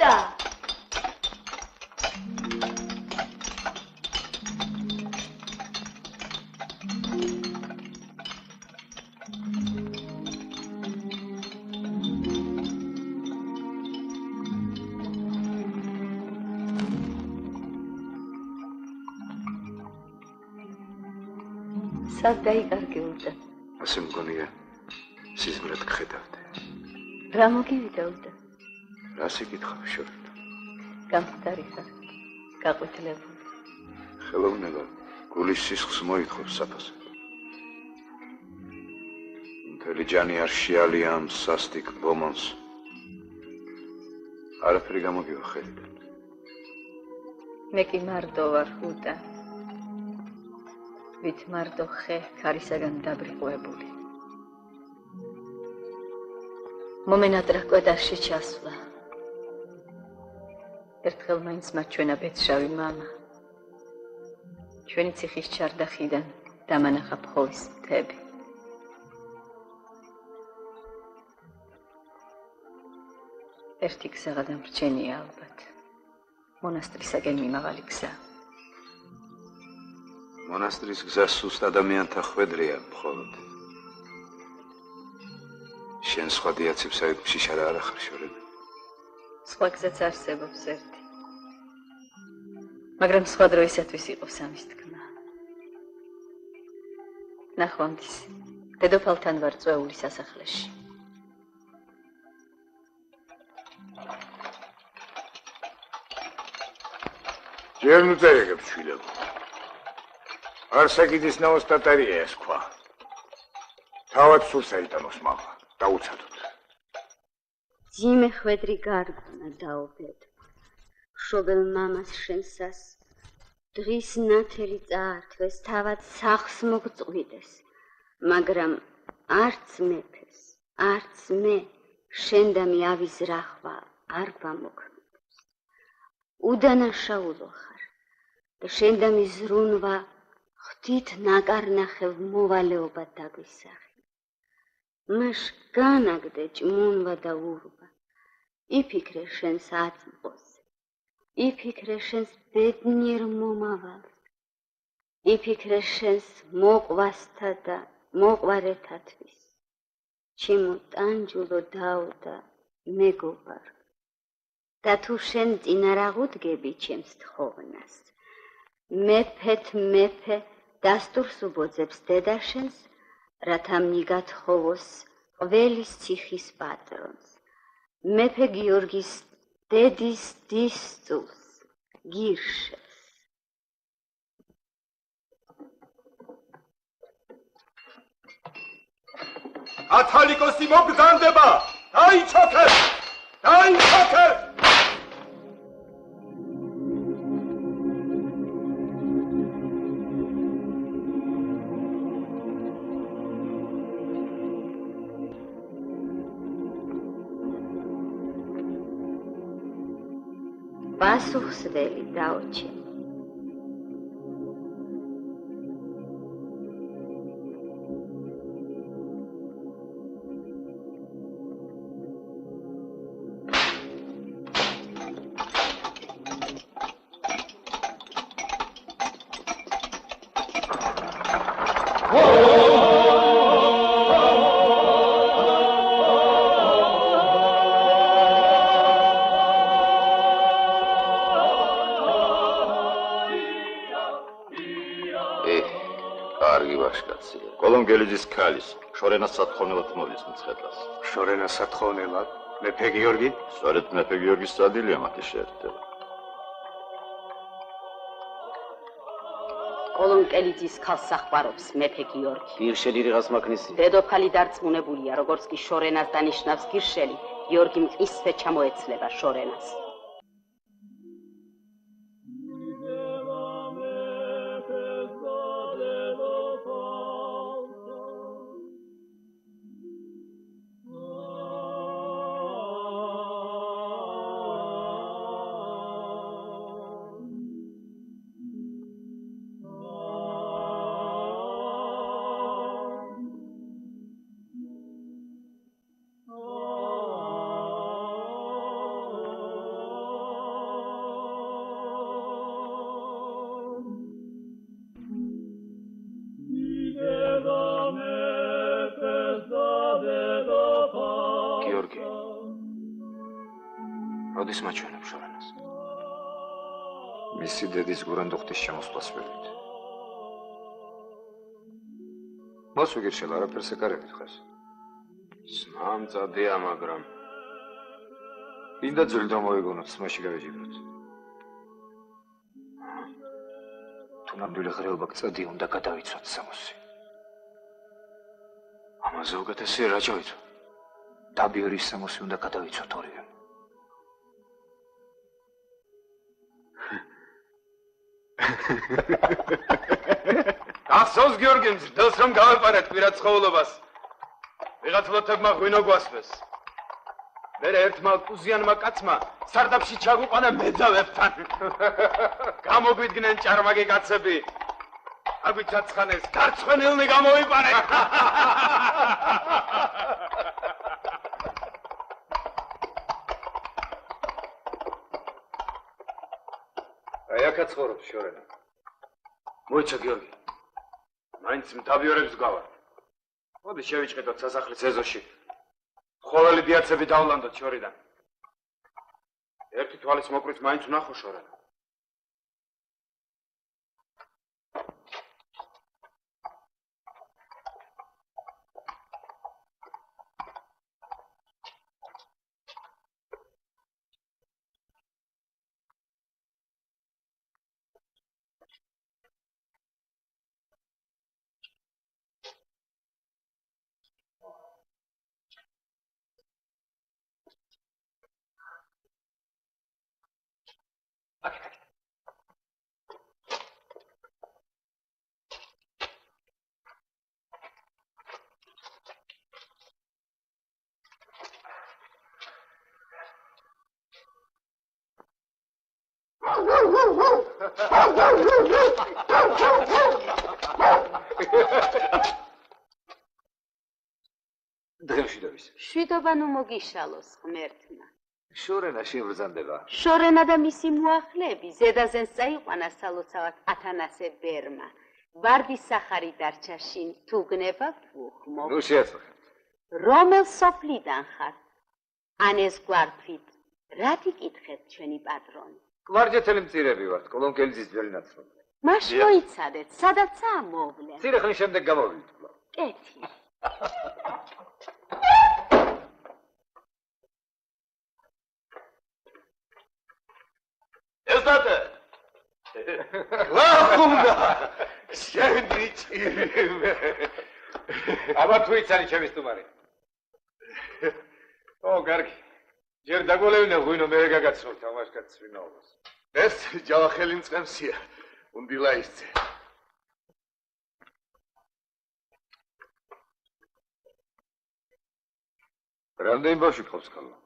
გაუდა. სად დაიკარგე უტა? ასე მგონია სიზმრად გხედავდე. რა მოგივიდა უტა? რას იკითხავ შორენა? გამხდარი ხარ, გაყვითლებული. ხელოვნება გულის სისხლს მოითხოვს საფასად. მთელი ჯანი არ შეალია ამ სასტიკ ბომონს. არაფერი გამოგივა ხელიდან. მე კი მარტო ვარ უტა. ვით მარტო ხე ქარისაგან დაბრიყვებული. მომენატრა კვედაში ჩასვლა. ერთხელ მაინც მაჩვენა ბედშავი მამა. ჩვენი ციხის ჩარდახიდან დამანახა ფხოვის მთები. ერთი გზა გადამრჩენია ალბათ. მონასტრისაკენ მიმავალი გზა. მონასტრის გზა სუსტ ადამიანთა ხვედრია მხოლოდ. შენ სხვა დიაცებს აიყვში შარა არ ახარ შორენა. სხვა გზაც არსებობს ერთი. მაგრამ სხვა დროისათვის იყოს ამის თქმა. ნახვამდის, დედოფალთან ვარ წვეული სასახლეში. ჯერ ნუ წერეგებ შვილებო. არსაკიდის ნაოს ტატარია ეს ქვა. თავად სულ საიტანოს მამა, დაუცადოთ. ძიმე ხვედრი გარგუნა დაობედო. მშობელ მამას შენსას დღის ნათელი წაართვეს, თავად სახლს მოგწყვიტეს, მაგრამ არც მეფეს, არც მე შენდამი ავის რახვა არ გვამოქმედებს. უდანაშაულო ხარ და შენდამი ზრუნვა ხვდით ნაკარნახევ მოვალეობა დაგვისახი. მას განაგდე ჭმუნვა და ურვა. იფიქრე შენს აწმყოზე. იფიქრე შენს ბედნიერ მომავალს. იფიქრე შენს მოყვასთა და მოყვარეთათვის. ჩემო ტანჯულო დაუდა მეგობარ. და თუ შენ წინარ აღუდგები ჩემს თხოვნას, მეფეთ მეფე დასტურს უბოძებს დედა შენს, რათა მიგათხოვოს ყველის ციხის პატრონს, მეფე გიორგის დედის დისწულს, გირშეს. ათალიკოსი მოგზანდება! დაიჩოქე! დაიჩოქე! პასუხსველი დაოჩენ. კოლონგელიძის ქალის შორენას სათხოვნელად მოვლის მცხეთას. შორენას სათხოვნელად? მეფე გიორგი? სწორედ მეფე გიორგის სადილია მათი შეერთება. კოლონგელიძის ქალს სახმარობს მეფე გიორგი. გირშელი რიღას მაგნისი. დედოფალი დარწმუნებულია, როგორც კი შორენას დანიშნავს გირშელი, გიორგი მყისვე ჩამოეცლება შორენას. როდის მაჩვენებ შორანას? მისი დედის გურანდუხტის შემოსვლას ველით. მას ვიგირშელა არაფერს ეკარებით ხეს. სამწადია, მაგრამ ინდა ძველი დამოიგონოთ, სმაში გავეჯიბროთ. თუ ნამდვილი ღრეობა გწადი, უნდა გადავიცვათ სამოსი. ამაზე უკეთესია რა ჩავიცვა? დაბიორის სამოსი უნდა გადავიცვათ ორივე. გახსოვს გიორგი მძდელს რომ გავეპარეთ პირად ცხოვრებას. ვიღაც ლოთებმა ღვინო გვასვეს. მერე ერთმა კუზიანმა კაცმა სარდაფში ჩაგუყანა მეძავებთან. გამოგვიდგნენ ჭარმაგი კაცები. აგვიჩაცხანეს გარცხენილნი გამოიპარეთ. აი აქაც ცხოვრობს შორენა. მოიცა გიორგი. მაინც მდაბიორებს გავარ. მოდი შევიჭყიდოთ სასახლის ეზოში. ყოველი დიაცები დავლანდოთ შორიდან. ერთი თვალის მოკვრის მაინც ვნახო შორენა. დღემში დავის. შვიდობა ნუ მოგიშალოს ღმერთმა. შორენა შემბრძანდება. შორენა და მისი მოახლეები ზედაზენს წაიყვანა სალოცავად ათანასე ბერმა. ვარდის სახარი დარჩა შინ, თუ გნება ვუხმო. ნუ შეაწყვეტ. რომელ სოფლიდან ხარ? ან ეს გვართვით, რათი კითხეთ ჩვენი პატრონი? გვარჯეთელი მწირები ვართ, კოლონკელიძის ძველი ნაცნობი. მას მოიცადეთ, სადაცაა მოვლენ. მცირე ხნის შემდეგ გამოვიდით კვლავ. კეთი. ეზდატე! ლახუნდა! შენდიჭირე! აბა თუ იცანი ჩემი სტუმარი. ო, კარგი. ჯერ დაგოლევინე ღვინო მე გაგაცნობ თამაშკაც ვინაობას. ეს ჯავახელი მწყემსია. უნდილა ისწე. რამდენი ბავშვი გყავს ხალხო?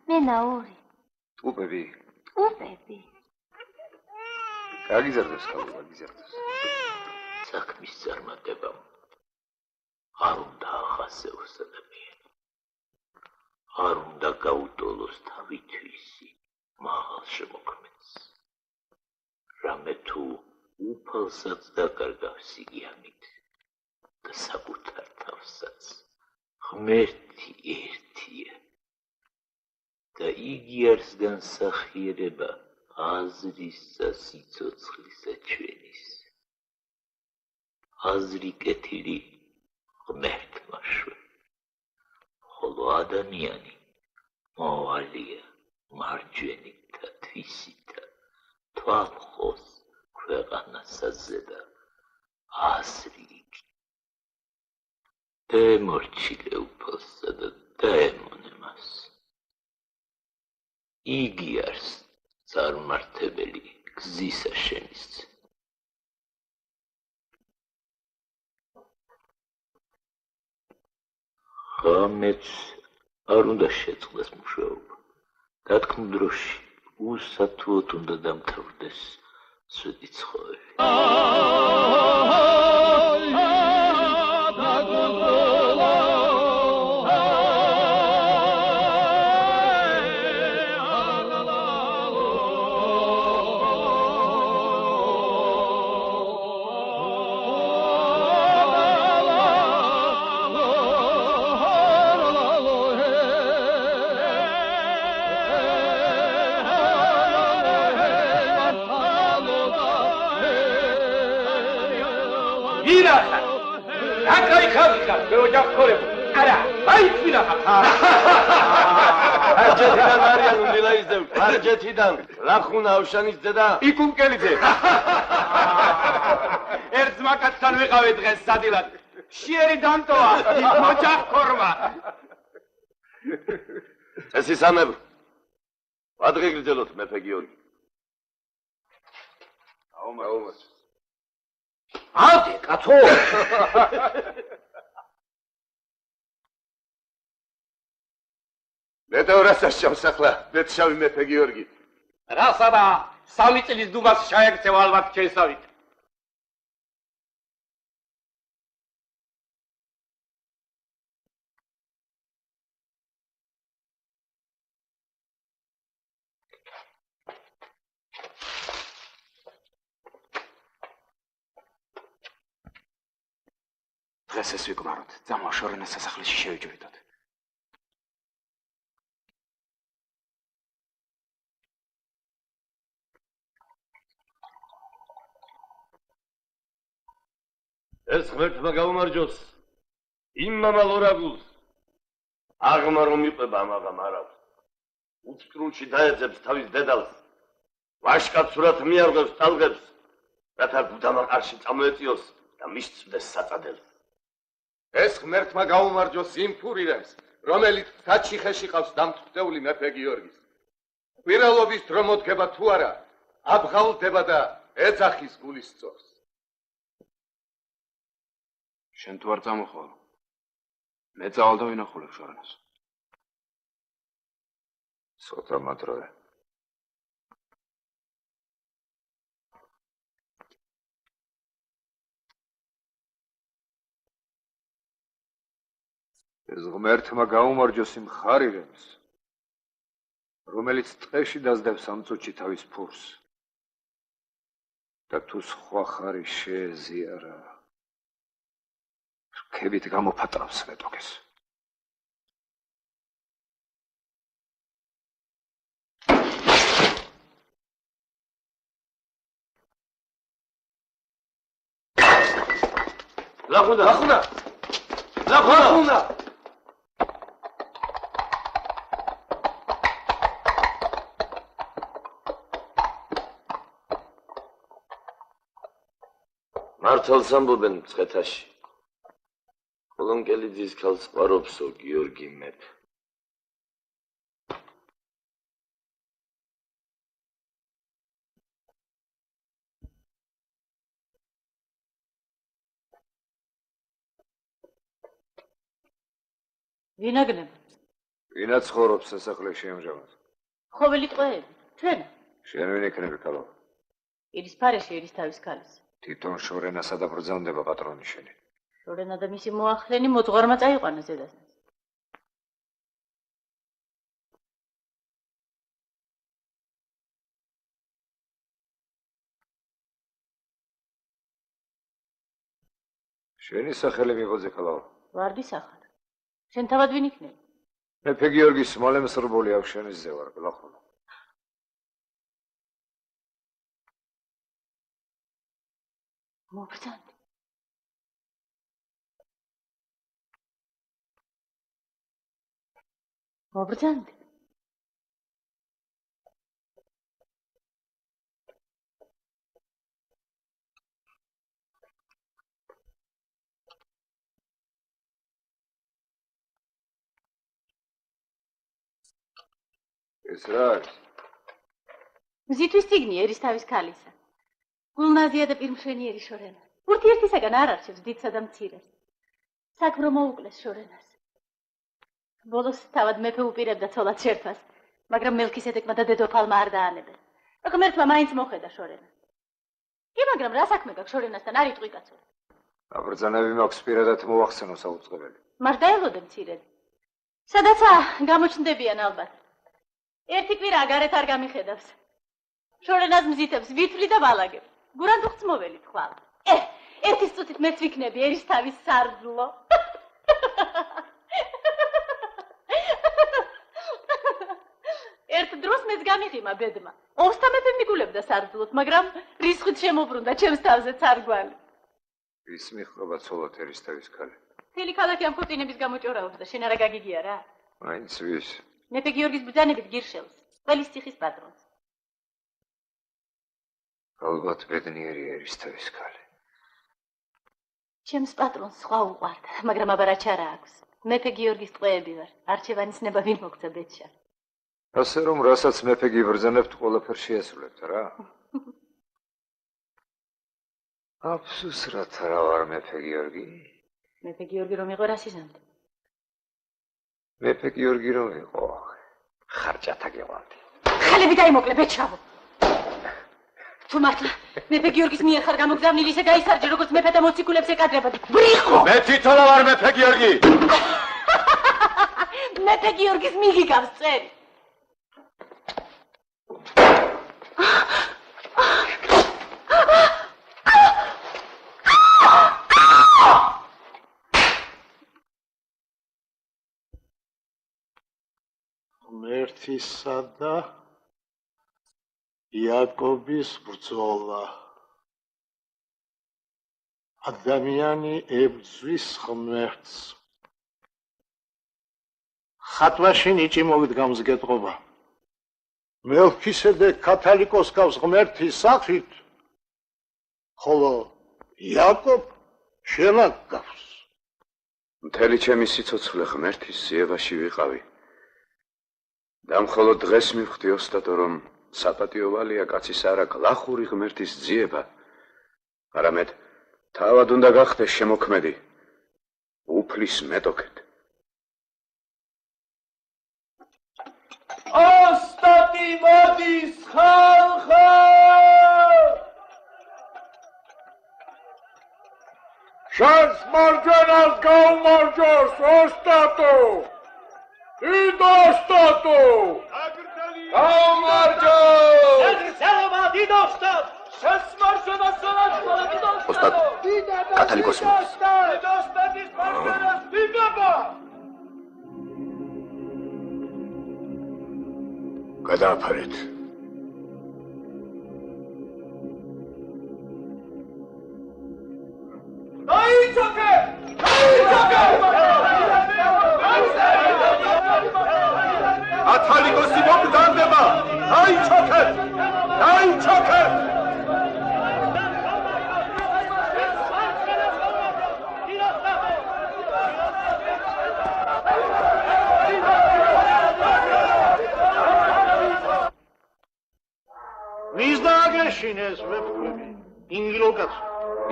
მენა ორი. ტუპები. ტუპები. გაგიზარდეს ხალხო, გაგიზარდეს. საქმის წარმატებამ არ უნდა ახასეოს ადამიანი. არ უნდა გაუტოლოს თავითვისი მაღალ შემოქმედს. რამე თუ უფალსაც დაკარგავს იგიანით და საკუთარ თავსაც ღმერთი ერთია და იგი არის განსახიერება აზრის და სიცოცხლისა ჩვენის. აზრი კეთილი ღმერთმა შვე, ხოლო ადამიანი მოვალია მარჯვენითა თვისითა თვალხოს ქვეყანასაზე და აზრი იგი. დემორჩილე უფალსა და დაემონე მას. იგი არის წარმართებელი გზისა შემისცე. ღამეც არ უნდა შეწყდეს მუშაობა. დათქმულ დროში უსათუოდ უნდა დამთავრდეს სვეტი ცხოველი. ირახა აკაი ხალხა მე ოჯახ ხორებ არა აი ირახა არჯეთიდან არიან ვილაიზდევ არჯეთიდან ლახუნა ავშანის დედა იკუმკელიძე ერთ ზმაკაცთან ვიყავი დღეს სადილად შიერი დამტოა ოჯახ ხორმა წესისამებ ადღეგრძელოთ მეფე გიორგი აუმას ადი კაცო მეტევრასაც შემსახლა მეცშავი მეფე გიორგი რასადა სამი წლის დუმას შეექცევ ალბათ ჩესავით დღეს ეს ვიკმაროთ ძამო შორენას სასახლეში შევიჯვრიდოთ ეს ღმერთმა გაუმარჯოს იმ მამალ ორაგულს აღმა რომ იყვება ამაღამ არავს უცკრულში დაეძებს თავის დედალს ვაშკაცურად მიარღებს ტალღებს რათა გუდამა ყარში წამოეწიოს და მისწვდეს საწადელს ეს ღმერთმა გაუმარჯოს იმ ფურირემს რომელიც საჩიხეში ყავს დამტვრდეული მეფე გიორგის კვირალობის დრო მოდგება თუ არა აბღაულდება და ეძახის გულის სწორს შენ თუ არ წამოხვალ მე წავალ და ვინახულებ შორენას ცოტა მატროე ეს ღმერთმა გაუმარჯოს იმ ხარირემს რომელიც ტყეში დაძდებს ამ წუთში თავის ფურს და თუ სხვა ხარი შეეზიარა რქებით გამოფატრავს მეტოქეს ლახუნა მართალს ამბობენ მცხეთაში კოლონკელიძის ქალს ყვარობსო გიორგი მეფე ვინაგნებ ვინა ცხოვრობს სასახლეში ამჟამად ხოველი ტყვეები ჩვენ შენ ვინ იქნები ქალო ირისფარეში ერისთავის ქალის თვითონ შორენასა და ბრძანდება პატრონი შენი შორენა და მისი მოახლენი მოძღვარმა წაიყვანა ზედასთან შენი სახელი მიღოძე ქალო ვარდი სახარ შენ თავად ვინ იქნები მეფე გიორგის მალემსრბოლი ავშენისზე ვარ გლახონო მობრძანდი მობრძანდი ეს რა არის მზითვის წიგნი ერისთავის ქალისა გულნაზია და პირმშვენიერი შორენა ურთიერთისაგან არ არჩევს დიდსა და მცირეს საქმრო მოუკლეს შორენას ბოლოს თავად მეფე უპირებდა ცოლად შერთვას მაგრამ მელქისედეკმა და დედოფალმა არ დაანებენ ღმერთმა მაინც მოხედა შორენას კი მაგრამ რა საქმე გაქვს შორენასთან არ იტყვი კაცო აბრძანები მაქვს პირადად მოახსენო საუწყებელი მარ დაელოდე მცირედ სადაცაა გამოჩნდებიან ალბათ ერთი კვირა გარეთ არ გამიხედავს შორენას მზითებს ვითვლი და ვალაგებს გურან თუ ხმოველი თვალ ერთის წუთით მეც ვიქნები ერისთავის სარძლო ერთ დროს მეც გამიღიმა ბედმა ოსთა მეფე მიგულებდა სარძლოთ მაგრამ რისხვით შემოbrunდა ჩემს თავზე ცარგვალი ის მიხრობა ცოლად ერისთავის ქალი. მთელი ქალაქი ამ ქორწინების გამოჭორაობს და შენ არა გაგიგია რა. მაინც ვის? მეფე გიორგის ბრძანებით გირშელს, ყველის ციხის პატრონს. ალბათ ბედნიერი ერისთავის ქალი. ჩემს პატრონს სხვა უყვართ, მაგრამ აბა რა ჩარა აქვს. მეფე გიორგის ტყვეები ვარ, არჩევანის ნება ვინ მოგცა ბედშა. ასე რომ რასაც მეფე გიბრძანებთ, ყველაფერს შეასრულებთ რა? აფსუს რაც არა ვარ მეფე გიორგი. მეფე გიორგი რომ იყო რა სიზამთე? მეფე გიორგი რომ იყო, ხარჭათა გევალდი. ხალები დაიმოკლე ბეჭავო. თუ მართლა მეფე გიორგის მიერ ხარ გამოგზავნილი, ისე გაისარჯე, როგორც მეფეთა მოციქულებს ეკადრებოდი. ბრიხო! მე თვითონა ვარ მეფე გიორგი. მეფე გიორგის მიგიგავს წერი. ღმერთისა და იაკობის ბრძოლა. ადამიანი ებრძვის ღმერთს. ხატვაში ნიჭი მოვიდგა მსგეთყობა. მელქისედეკ კათალიკოს გავს ღმერთის სახით, ხოლო იაკობ შელაკ გავს. მთელი ჩემი სიცოცხლე ღმერთის ზიებაში ვიყავი. და მხოლოდ დღეს მივხვდი ოსტატო, რომ საპატიო ვალია კაცის არა გლახური ღმერთის ძიება, არამედ თავად უნდა გახდეს შემოქმედი, უფლის მეტოქეთ. ოსტატი მოდის ხალხო! შენს მარჯვენას გაუმარჯოს ოსტატო! დიდ ოსტატო! გაუმარჯო! შენსელობა დიდ ოსტატ! შენს მარჯვენას განაცხადა დიდ ოსტატ, კათალიკოსი მოდის. დიდ ოსტატის მარჯვენას დიდება! გადააფარეთ. დაიჩოქე! დაიჩოქე! კათალიკოსი მოგზავნდება! დაიჩოქეთ! დაიჩოქეთ! ვის დააგეშინეს ვეფხვები? ინგილოკაცო.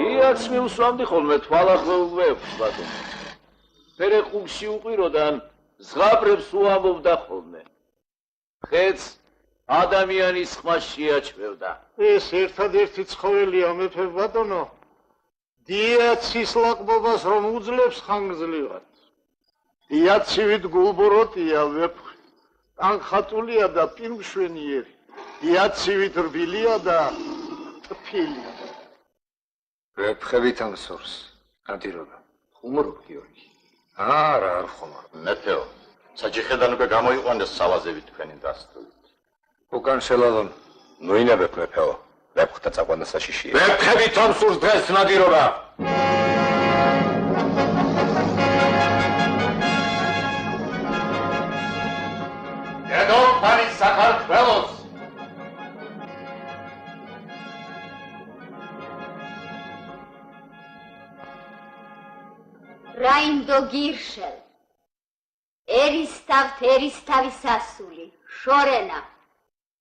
იაც მივსვამდი ხოლმე თვალახმეულ ვეფხვს ბატონო. ფერეყუგში უყიროდან ზღაპრებს უამბობდა ხოლმე. ხეც ადამიანის ხმას შეაჩვევდა. ეს ერთადერთი ცხოველია მეფე ბატონო. დიაცის ლაკბობას რომ უძლებს ხანგრძლივად. დიაცივით გულბოროტია ვეფხვი. ანხატულია და პირმშვენიერი. დიაცივით რბილია და ტფილია. ვეფხვებით ამსურს, ნადირობა. ხუმრობ გიორგი. არა, არ ხუმრობ. მეფეო, საჯიხედან უკვე გამოიყვანეს სალაზევით თქვენი დასტურით. უკან შელალონ, ნუინებებ მეფეო. ვეფხვთა წაყვანა საშიშია. ვეფხვებით ამსურს დღეს ნადირობა. დედოფალი საქართველოს რაინდო გირშელ. ერისთავის ასული, შორენა,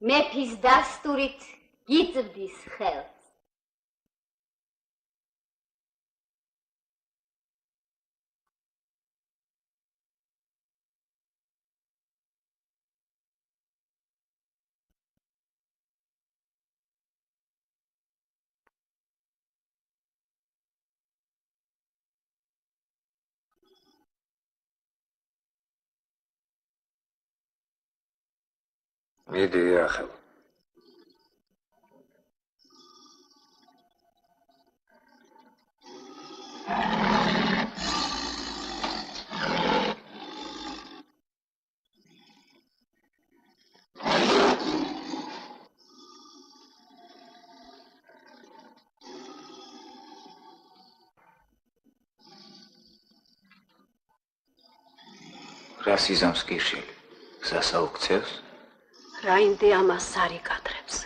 მეფის დასტურით გიწვდის ხელს. მიდი ახლა. რა სიზამს გირშილი? გზას აუქცევს? რაინდე ამას არ იკადრებს.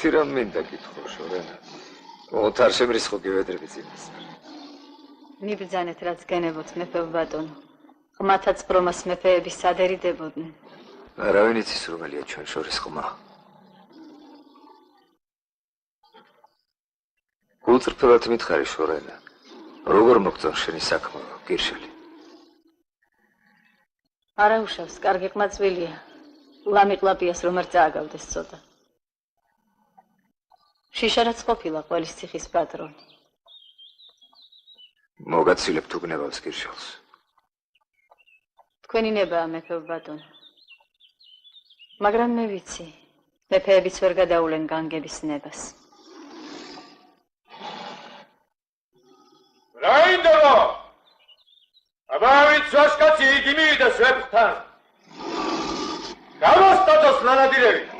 ერთი რამ მინდა გითხო, შორენა. მოთარ შემრისხო გევედრები წინას. მიბრძანეთ რაც გენებოთ მეფე ბატონო. ღმათაც პრომას მეფეები სადერიდებოდნენ. არავინ იცის რომელია ჩვენ შორის ხმა. გულწრფელად მითხარი შორენა. როგორ მოგწონ შენი საქმე, გირშელი? არა უშავს, კარგი ყმაწვილია. ლამიყლაპიას რომ არ წააგავდეს ცოტა. შიშარაც ყოფილა ყველის ციხის პატრონი. მოგაცილებ თუ გნებავს გირშელს. თქვენი ნებაა მეფე ბატონო. მაგრამ მე ვიცი, მეფეებიც ვერ გადაულენ განგების ნებას. რაინდო! აბავით საშკაცი იგი მივიდეს ვეფხთან. გამოსტატოს ნანადირები.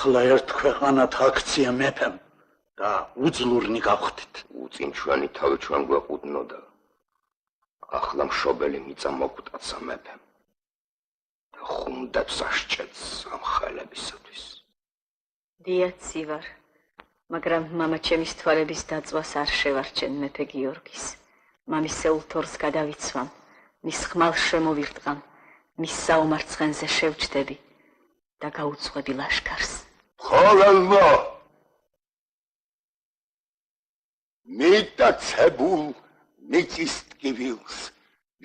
ახლა ერთ ქვეყანად აქცია მეფემ და უძლურნი გავხდით. უწინ ჩვენი თავი ჩვენ გვეყუდნოდა. ახლა მშობელი მიწა მოგვტაცა მეფემ. და ხუნდებს აღჭედს ამ ხელებისათვის. დიაცი ვარ, მაგრამ მამა ჩემის თვალების დაწვას არ შევარჩენ მეფე გიორგის. მამის სეულთორს გადავიცვამ, მის ხმალს შემოვირტყამ, მის საომარცხენზე შევჯდები. და გაუძღვები ლაშქარს. ხოლელმო! მიტაცებულ მიწის ტკივილს,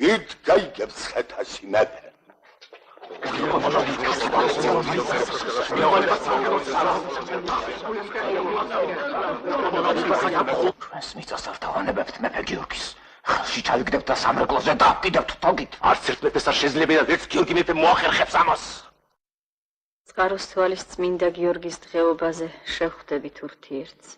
ვით გაიგებს ხეთაში მეფე. ჩვენს მიწას არ დავანებებთ მეფე გიორგის. ხელში ჩავიგდებთ და სამრეკლოზე დავკიდებთ თოგით. არც ერთ მეფეს არ შეძლებია და ერთ გიორგი მეფე მოახერხებს ამას. წყაროს თვალის წმინდა გიორგის დღეობაზე შევხვდებით ურთიერთს.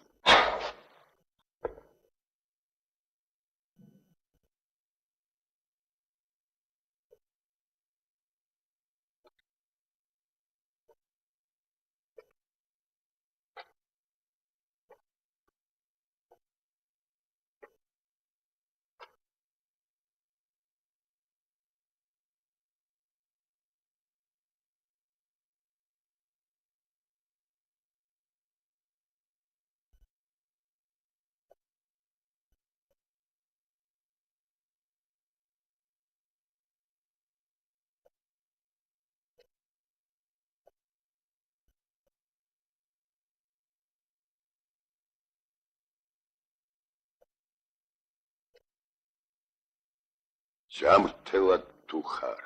ჯამრთელად თუ ხარ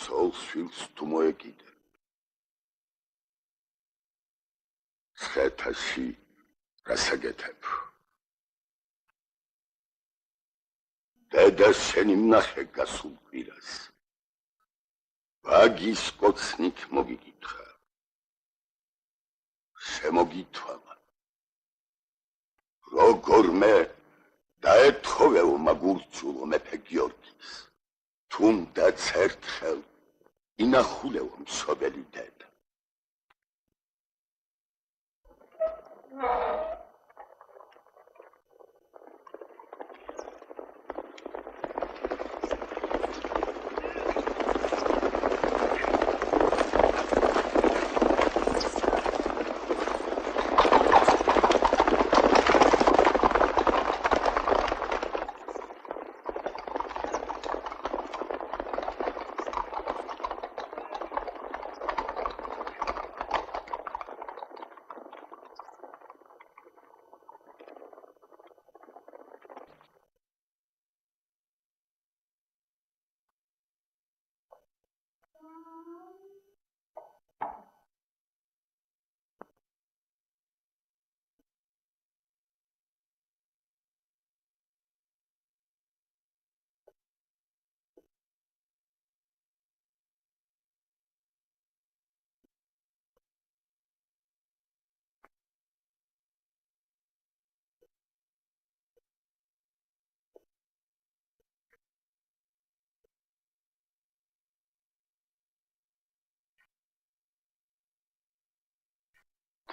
ცოლ-შვილს თუ მოეკიდებ ცხეთაში რასაკეთებ დედა შენი ვნახე გასულ კვირას ვაგის კოცნით მოგიკითხა შემოგითვალა როგორმე დაეთხოვეო მაგურჩულო მეფე გიორგის თუნდაც ერთხელ ინახულეო მშობელი დედა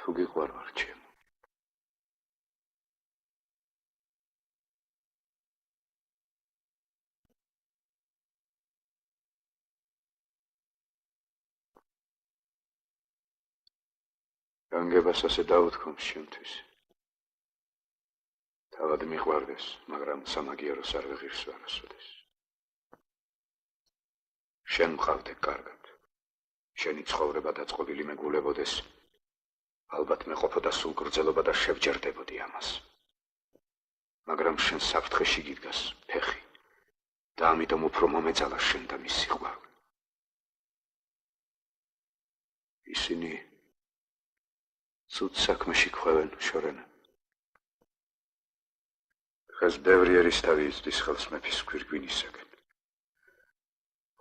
თუ გიყვარვარ ჩემო განგებას ასე დავუთქვამს ჩემთვის თავად მიყვარდეს მაგრამ სამაგიეროს არ ვიღირს ვარასოდეს შენ მყავდე კარგად შენი ცხოვრება დაწყობილი მეგულებოდეს ალბათ მე ყოფოდა სულ გრძელობა და შევჯერდებოდი ამას. მაგრამ შენ საფრთხეში გიდგას ფეხი და ამიტომ უფრო მომეწალა შენ და მის სიყვარული. ისინი ცუდ საქმეში ქვევენ შორენა. დღეს ბევრი ერისთავი იცდის ხელს მეფის გვირგვინისაგან.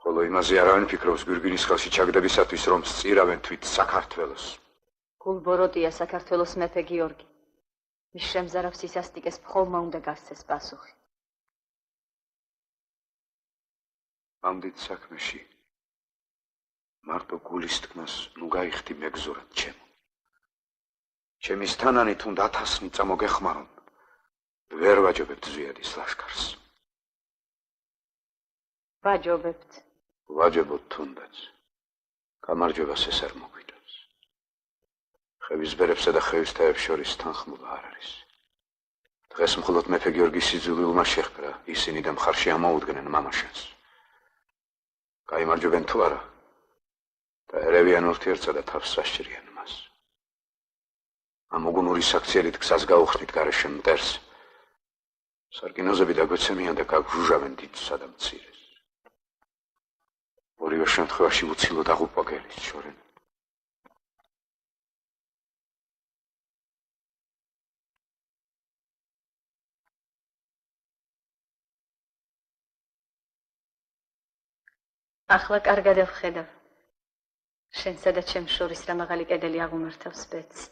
ხოლო იმაზე არავინ ფიქრობს გვირგვინის ხელში ჩაგდებისათვის რომ სწირავენ თვით საქართველოს. გულბოროტია საქართველოს მეფე გიორგი. მის შემზარავ სისასტიკეს მხოლმა უნდა გასცეს პასუხი. ამდით საქმეში მარტო გულის თქმას ნუ გაიხდი მეგზურად ჩემო. ჩემის თანანი თუნდა 1000 ნიცა მოგეხმარონ. ვერ ვაჯობებთ ზვიადის ლაშქარს. ვაჯობებთ. ვაჯობოთ თუნდაც. გამარჯვებას ეს არ მოგვიდოს. ხევის ბერებსა და ხევის თაებს შორის თანხმობა არ არის. დღეს მხოლოდ მეფე გიორგის სიძულვილმა შეჰკრა, ისინი და მხარში ამოუდგნენ მამაშენს. გაიმარჯვებენ თუ არა და ერევიან ურთიერთსა და თავს სასჭირიან მას. ამ უგუნური საქციელით გზას გაუხსნით გარეშე მტერს. სარკინოზები დაგვეცემიან და გაგჟუჟავენ დიდსა და მცირეს. ორივე შემთხვევაში უცილოდ აღუპვა გელის შორენ. ახლა კარგად ვხედავ. შენსა და ჩემს შორის რა მაღალი კედელი აღუმართავს ბედს.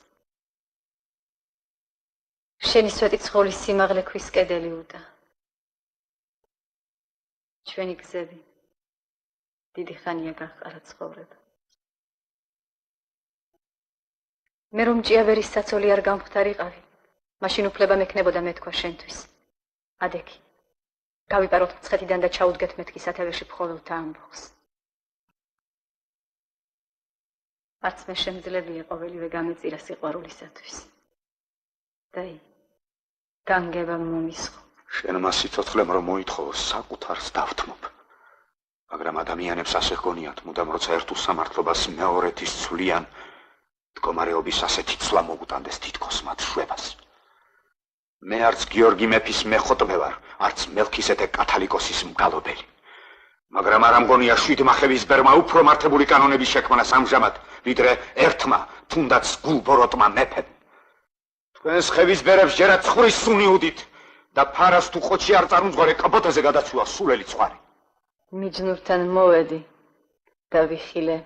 შენი სვეტი ცხოვლის სიმაღლე ქვის კედელი უტა. ჩვენი გზები დიდი ხანია გაყარა ცხოვრება. მე რომ ჭიავერის საცოლი არ გამختარიყავი, მაშინ უფლება მექნებოდა მეთქვა შენთვის. ადექი. გავიპაროთ მცხეთიდან და ჩაუდგეთ მეთქი სათავეში მხოლოდ ამბოხს. არც მე შემძლებია ყოველივე გამეწირა სიყვარულისათვის. დაი, განგება მომისხო. შენ მას სიცოცხლემ რომ მოითხოვოს საკუთარს დავთმობ. მაგრამ ადამიანებს ასე ჰგონიათ, მუდამ როცა ერთ უსამართლობას მეორეთის ცვლიან, მდგომარეობის ასეთი ცვლა მოუტანდეს თითქოს მათ შვებას. მე არც გიორგი მეფის მეხოტბე ვარ, არც მელქისედეკ კათალიკოსის მგალობელი. მაგრამ არ ამგონია შვიდმახევის ბერმა უფრო მართებული კანონების შექმნას ამჟამად, ვიდრე ერთმა, თუნდაც გულბოროტმა მეფემ. თქვენს ხევის ბერებს ჯერაც ხურის სუნი უდით და ფარას თუ ხოჩი არ წარუმძღვარე კაბოტაზე გადაცულა სულელი ცხვარი. მიჯნურთან მოვედი და ვიხილე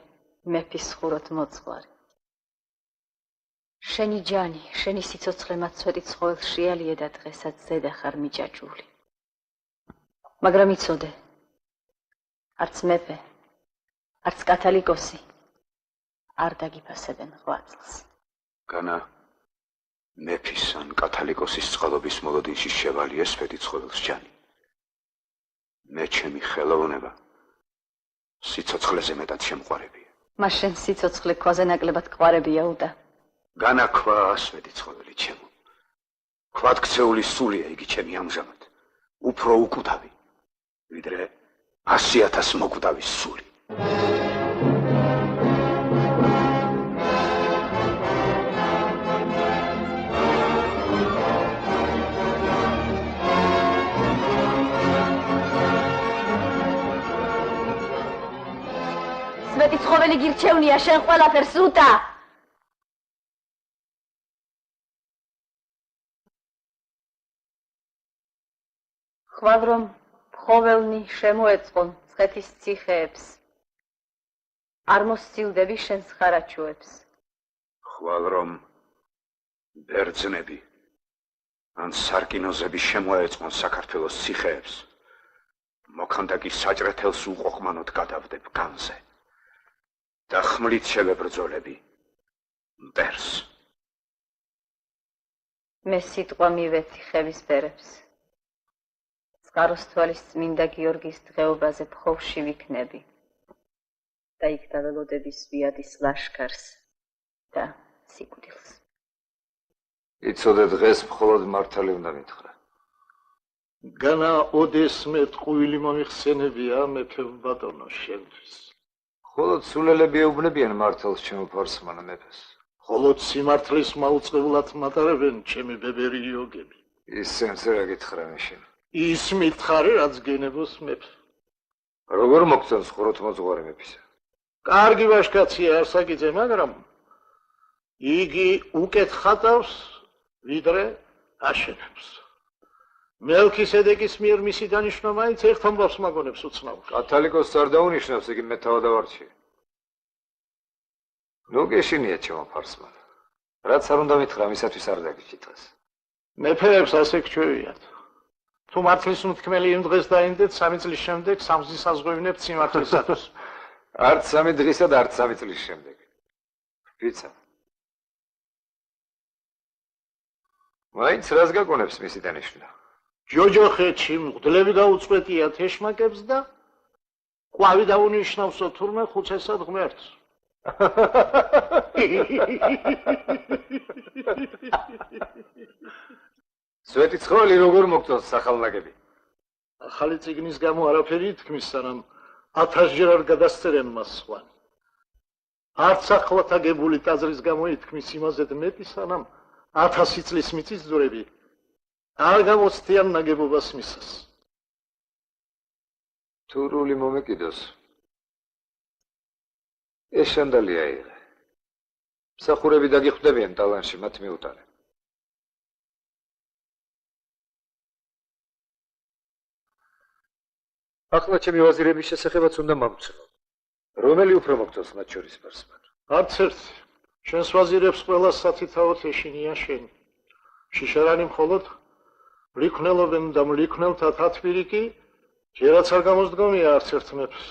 მეფის ხუროთ მოძღვარი. შენი ჯანი, შენი სიცოცხლე მაცვეტი ცხოველს შეალია და დღესაც ზედა ხარ მიჭაჭული. მაგრამ იცოდე, არც მეფე, არც კათალიკოსი არ დაგიფასებენ ღვაწლს. განა მეფის ან კათალიკოსის წყალობის მოლოდინში შევალია სვეტი ცხოველს ჯანი. მე ჩემი ხელოვნება სიცოცხლეზე მეტად შემყვარებია. მას შენ სიცოცხლე ქვაზე ნაკლებად ყვარებია უტა. განა ქვა ასვეტი ცხოველი ჩემო. ქვად ქცეული სულია იგი ჩემი ამჟამად. უფრო უკვდავი, ვიდრე 100,000 მოკვდავის სული. სვეტი ცხოველი გირჩევნია შენ ყველაფერს უტა. ხვალ რომ ხოველნი შემოეწყონ მცხეთის ციხეებს, არ მოსცილდები შენს ხარაჩუებს. ხვალ რომ ბერძნები ან სარკინოზები შემოეწყონ საქართველოს ციხეებს, მოქანდაკი საჭრეთელს უყოყმანოდ გადავდებ განზე და ხმლით შევებრძოლები მტერს. მე სიტყვა მივეცი ხევის ბერებს. წყაროსთვალის წმინდა გიორგის დღეობაზე ფხოვში ვიქნები და იქ დაველოდები სვიადის ლაშქარს და სიკვდილს. იცოდე დღეს მხოლოდ მართალი უნდა მითხრა. განა ოდესმე ტყუილი მომიხსენებია მეფე ბატონო შენთვის. მხოლოდ სულელები ეუბნებიან მართალს ჩემო ფარსმან მეფეს. მხოლოდ სიმართლის მაუწყებლად მატარებენ ჩემი ბებერი იოგები. ისენს რა გითხრა მე შენ? ის მითხარი რაც გენებოს მეფე. როგორ მოგწონს ხუროთ მოძღვარი მეფისა? კარგი ვაჟკაცია არსაკიძე, მაგრამ იგი უკეთ ხატავს ვიდრე აშენებს. მელქისედეკის მიერ მისი დანიშვნა მაინც ერთ ამბავს მაგონებს უცნაურს. კათალიკოსს არ დაუნიშნავს, იგი მე თავადავარჩია. ნუ გეშინია ჩემო ფარსმან. რაც არ უნდა მითხრა, მისათვის არ დაგიჭიტას. მეფეებს ასე გჩვევიათ. თუ მართლის უთქმელი იმ დღეს დაინდეთ, 3 წლის შემდეგ სამზის საზღვევინებთ სიმართლისათვის. არც 3 დღისა და არც 3 წლის შემდეგ. ვიცა. მაინც რას გაკონებს მისი დანიშვნა? ჯოჯოხეთში მღვდლები გაუწყვეტიათ ეშმაკებს და ყვავი დაუნიშნავსო თურმე ხუცესად ღმერთს. სვეტი ცხოველი როგორ მოგწონს სახალნაგები? ახალი წიგნის გამო არაფერი ითქმის, სანამ 1000-ჯერ არ გადასწერენ მას სხვანი. არც ახლად აგებული ტაძრის გამო ითქმის იმაზედ მეტი, სანამ 1000 წლის მიწისძვრები არ გამოცდიან ნაგებობას მისას. თუ რული მომეკიდოს, ეს შანდალი აიღე. მსახურები დაგიხვდებიან ტალანში, მათ მიუტანე. ახლა ჩემი ვაზირების შესახებაც უნდა მომცნო. რომელი უფრო მოგწონს მათ შორის ფარსმან? არც ერთი. შენს ვაზირებს ყველა სათითაოდ ეშინია შენი. შიშარანი მხოლოდ მლიქნელობენ და მლიქნელთა თათბირიკი ჯერაც არ გამოსდგომია არც ერთ მეფს.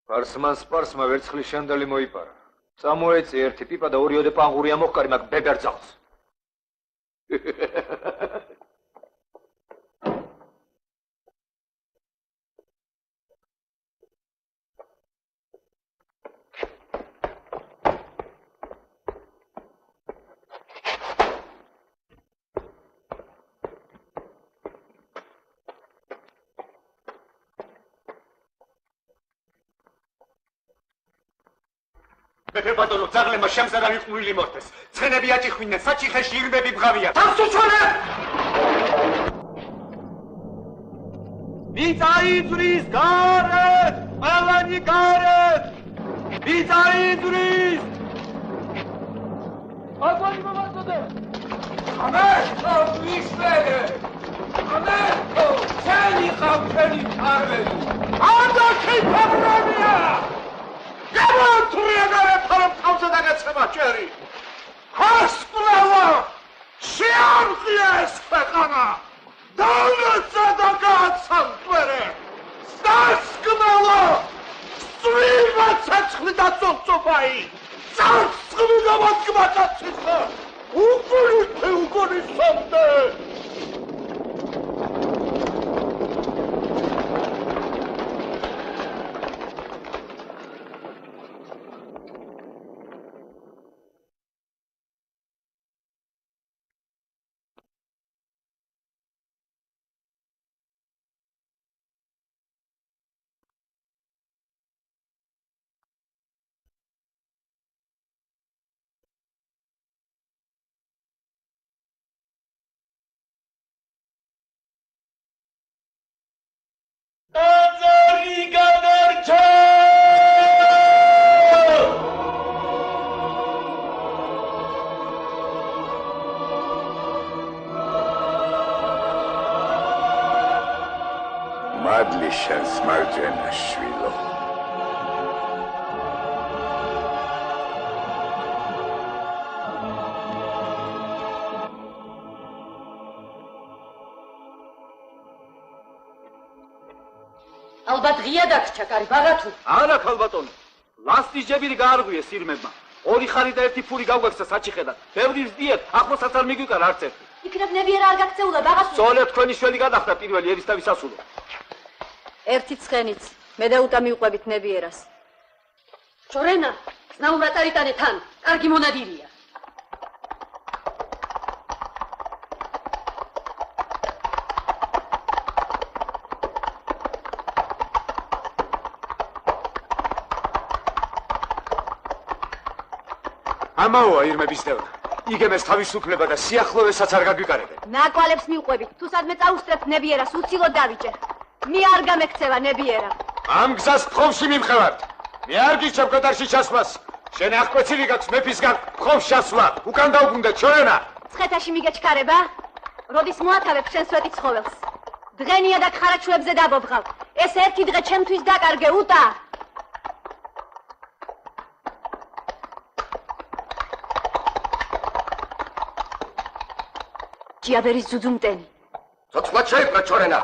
პარსმან სპარსმა ვერცხლის შანდალი მოიპარა. წამოეწი ერთი პიპა და ორიოდე პანღურია მოხკარი მაგ ბებერძალს. ბატონო, ძაღლემა შემზარავი ყმული მოხდეს. ცხენები აჭიხვინენ, საჭიხეში ირმები ბღავია. თავსუჩოლებ! მიწაიძვრის გარეთ! ყველანი გარეთ! მიწაიძვრის! აგონი მომაწოდე! ამერტო ვისმერე! ამერტო! ჩენი ხავთენი ფარველი! ანდა ქიფაბრამია! გამონტრიაგარე ფარამ თავზე დაგეცემა ჯერი! ხასპლავა! შეარყია ეს ქვეყანა! დავლეცა და გააცამკვერე! სასკმელო! სვიმა ცეცხლი და წოწოფაი! ცარცხლი გამადგმათა ციხა! უგონი სამდე! Nazari Gadarcha! Madli shans marjana shvilo. ალბათ ღია დაგჭა კარი ბარათუ. არა ქალბატონო. ლასტის ჯებირი გაარღვიე სირმებმა. ორი ხარი და ერთი ფური გავგაქვს საჭიხედან. ბევრი ვსდიეთ, ახლოსაც არ მიგვიკარა არც ერთი. იქნებ ნებიერა არ გაქცეულა ბაღასული. სწორედ თქვენი შველი გადახდა პირველი ერისთავის ასულო. ერთი ცხენიც, მე და უტა მიუყვებით ნებიერას. ჩორენა, ზნაურად არიტანე თან, კარგი მონადირია. ამაოა ირმების დევნა. იგებს თავისუფლება და სიახლოვესაც არ გაგვიკარებენ. ნაკვალებს მიუყვებით, თუ სადმე წაუსწრებთ ნებიერას, უცილოდ დავიჭერ. მე არ გამექცევა ნებიერა. ამ გზას ფხოვში მიმხევართ. მე არ გიჩვენ კოტარში ჩასვლას. შენ აღკვეცილი გაქვს მეფისგან ფხოვს ჩასვლა. უკან დაუბრუნდა ჩორენა. ცხეთაში მიგეჩქარება? როდის მოათავებ შენ სვეტი ცხოველს? დღენია და ხარაჩუებზე დაბობღავ. ეს ერთი დღე ჩემთვის დაკარგე უტა. ჯიაბერის ძუძუმტენი. ცოცხლად შეიბრა ჩორენა.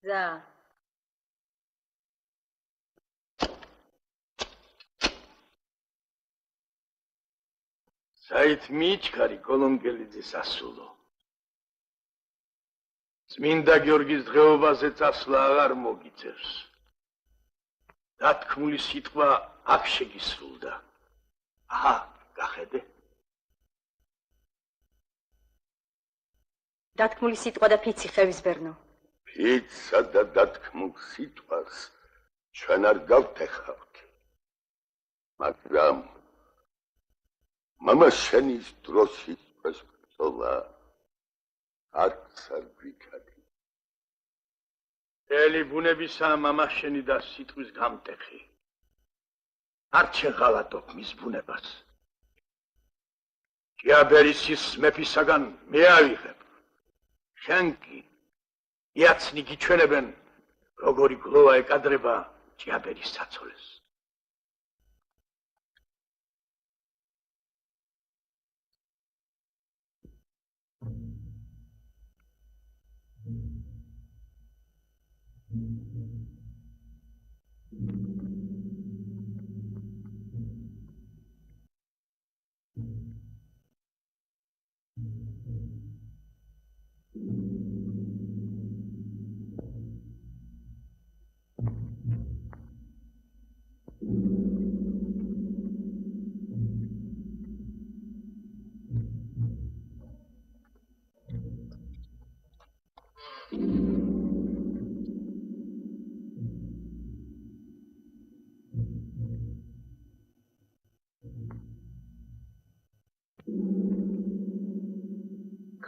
ზა. საით მიჩქარი კოლონკელიძის ასულო. წმინდა გიორგის დღეობაზე წასვლა აღარ მოგიწევს. დათქმული სიტყვა აქ შეგისრულდა. აჰა, გახედე. დათქმული სიტყვა და ფიცი ხევისბერნო. ფიცსა და დათქმულ სიტყვას ჩვენ არ გავტეხავთ. მაგრამ მამა შენის დროშის ბრძოლა არც არ გვიქადი. ელი ბუნებისა მამა შენი და სიტყვის გამტეხი. არ შეღალატობ მის ბუნებას. ჭიაბერისის მეფისაგან მე ავიღებ. შენ კი იაცნი გიჩვენებენ, როგორი გლოვა ეკადრება ჭიაბერის საცოლეს.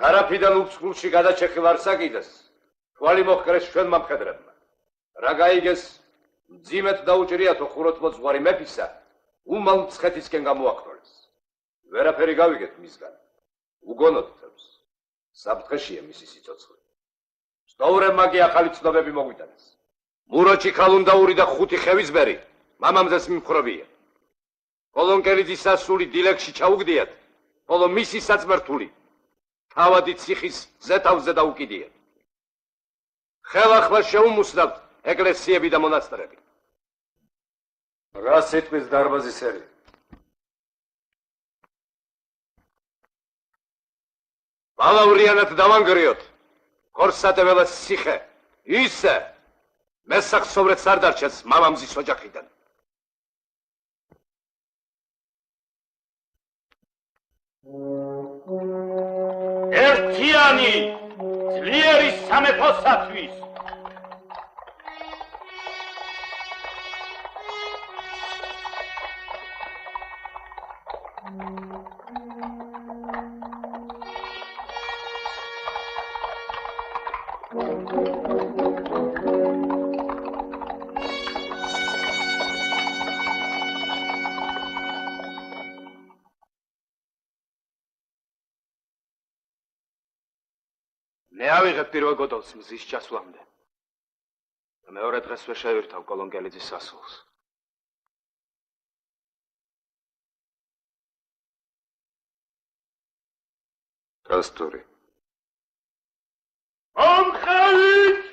გარაფიდან უცხულში გადაჭეხილ არ საკიდეს. თვალი მოჰკრეს ჩვენმა მხედრებმა. რა გაიგეს მძიმედ დაუჭრიათო ხუროთმოძ ზღვარი მეფისა, უმალ მცხეთისკენ გამოაქროლეს. ვერაფერი გავიგეთ მისგან. უგონოდ თავს. საფრთხეშია მისი სიცოცხლე. სწორებმა კი ახალი ცნობები მოგვიტანეს. მუროჩი ქალუნდაური და ხუთი ხევისბერი მამამზეს მიმხრობია. კოლონკელიძის სასული დილეგში ჩაუგდიათ, ხოლო მისი საწმართული თავადი ციხის ზეთავზე დაუკიდიათ. ხელახლა შეუმუსნავთ ეკლესიები და მონასტრები. რა სიტყვის დარბაზის ერი? ბალავრიანად დავანგრიოთ. ხორსატეველას ციხე ისე მესახსოვრეთს არ დარჩეს მამამზის ოჯახიდან. ერთიანი ძლიერი სამეფოსათვის მე ავიღებ პირველ გოდოლს მზის ჩასვლამდე. მეორე დღეს ვერ შევირთავ კოლონკელიძის სასულს. კასტური. ამხელით!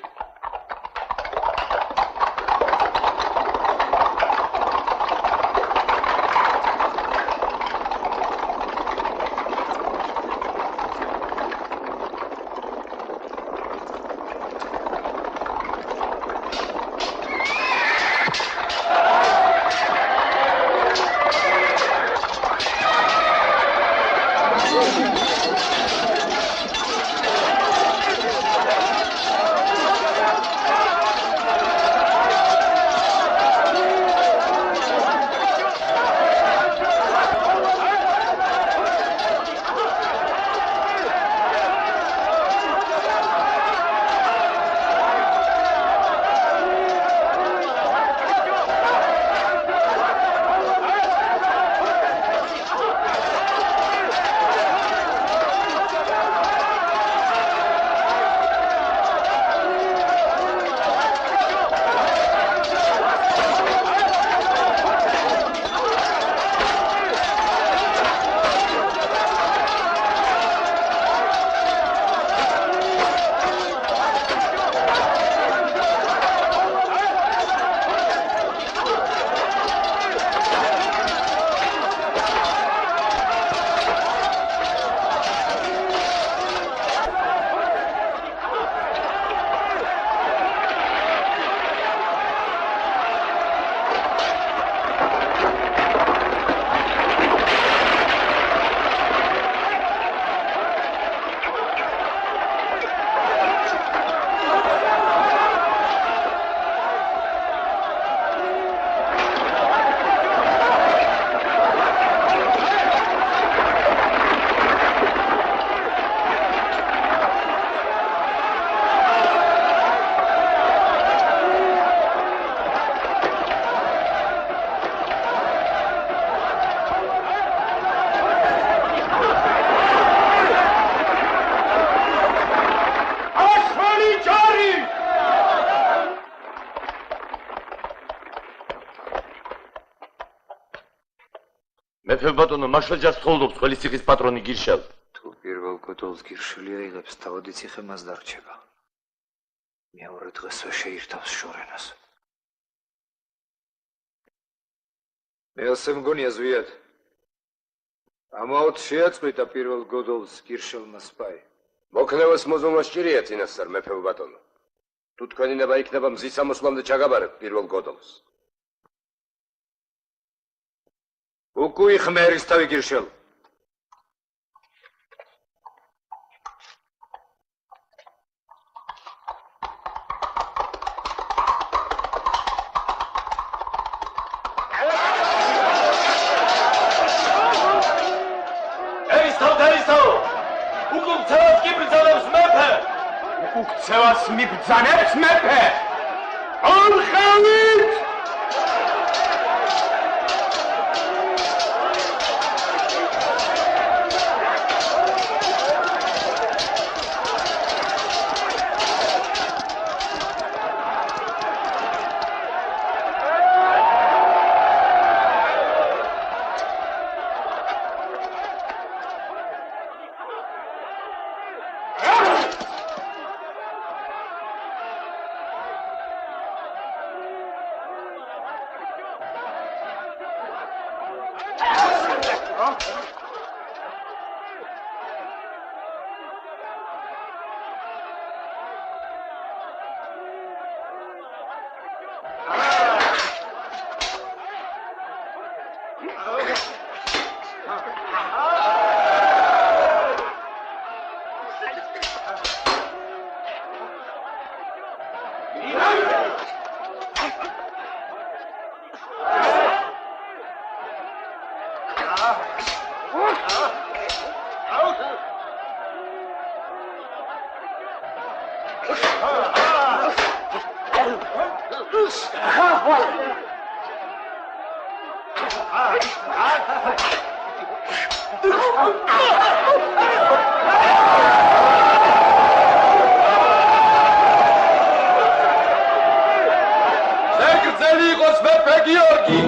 მეფე ბატონო, მაშლა ჯარს ხოვდობს ყველი ციხის პატრონი გირშელ. თუ პირველ გოდოლს გირშელი აიღებს, თავადი ციხე მას დარჩება. მეორე დღესვე შეირთავს შორენას. მე ასე მგონია ზვიად. ამაოდ შეაწყვეტა პირველ გოდოლს გირშელმა სპაი. მოქნევას მოზონვა სჭირია წინასწარ მეფე ბატონო. თუ თქვენი ნება იქნება მზის ამოსვლამდე ჩაგაბარებ პირველ გოდოლს. უკუი ხმერის თავი გირშელ. ukcevas mibdzanebs mepe! Orxanit! ზეგრძელი იყოს მეფე გიორგი!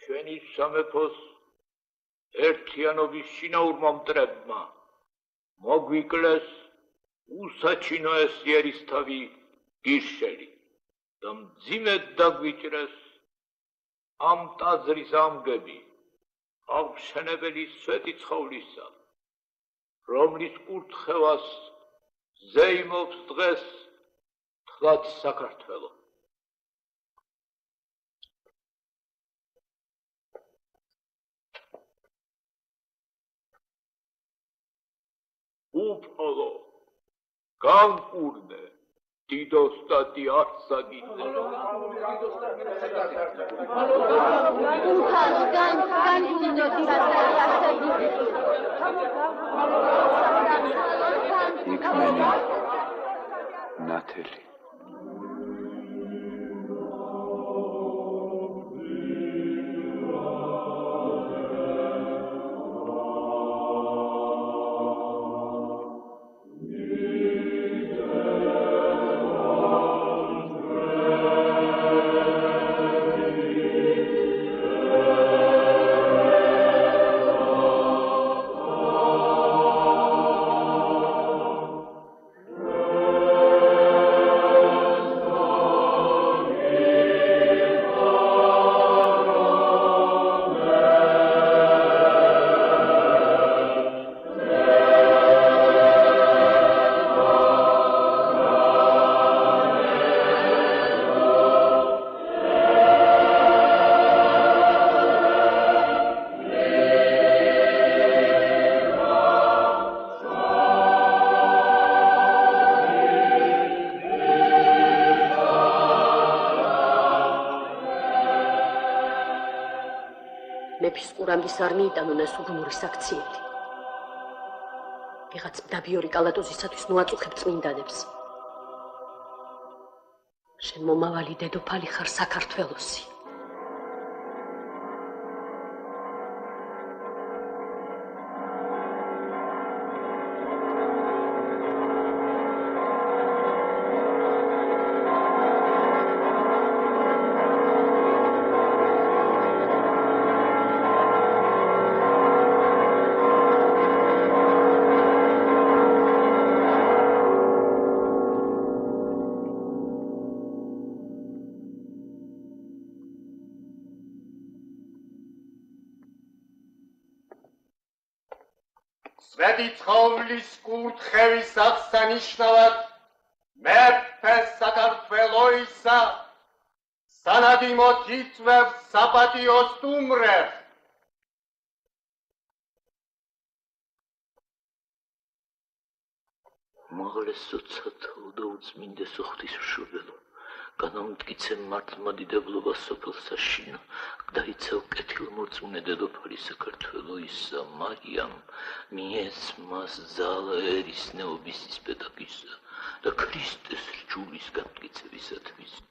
ჩვენი სამეფოს ერთიანობის შინაურმა მტრებმა მოგვიკლეს უსაჩინო ეს ერისთავი გირშელი და მძიმედ დაგვიჭრეს ამ ტაძრის ამგები აღშენებელი სვეტი ცხოვლისა, რომლის კურთხევას ზეიმობს დღეს თლაც საქართველო. უფალო, განკურნე, დიდოსტატი არცაგინე. უფალო, განკურნე, დიდოსტატი არცაგინე. იქნენი ნათელი. მეფის ყურამდის არ მიიტანონ ეს უგუნური საქციელი. ვიღაც მდაბიორი კალატოზისათვის მოაწუხებ წმინდანებს. შენ მომავალი დედოფალი ხარ საქართველოსი. სვეტი ცხოვლის კურთხევის აღსანიშნავად მეფე საქართველოისა სანადიმოდ იწვევს საპატიო სტუმრებს. მაღლეს სოცათაო და უწმინდესო ღვთისმშობელო, განამტკიცე მართლმა დიდებლობას სოფელ საშინა, დაიცავ კეთილმორწმუნე დედოფალი საქართველოისა მარიამ, მიეს მას ძალა ერისნეობის ისპედაგისა და ქრისტეს რჯულის გამტკიცებისათვის.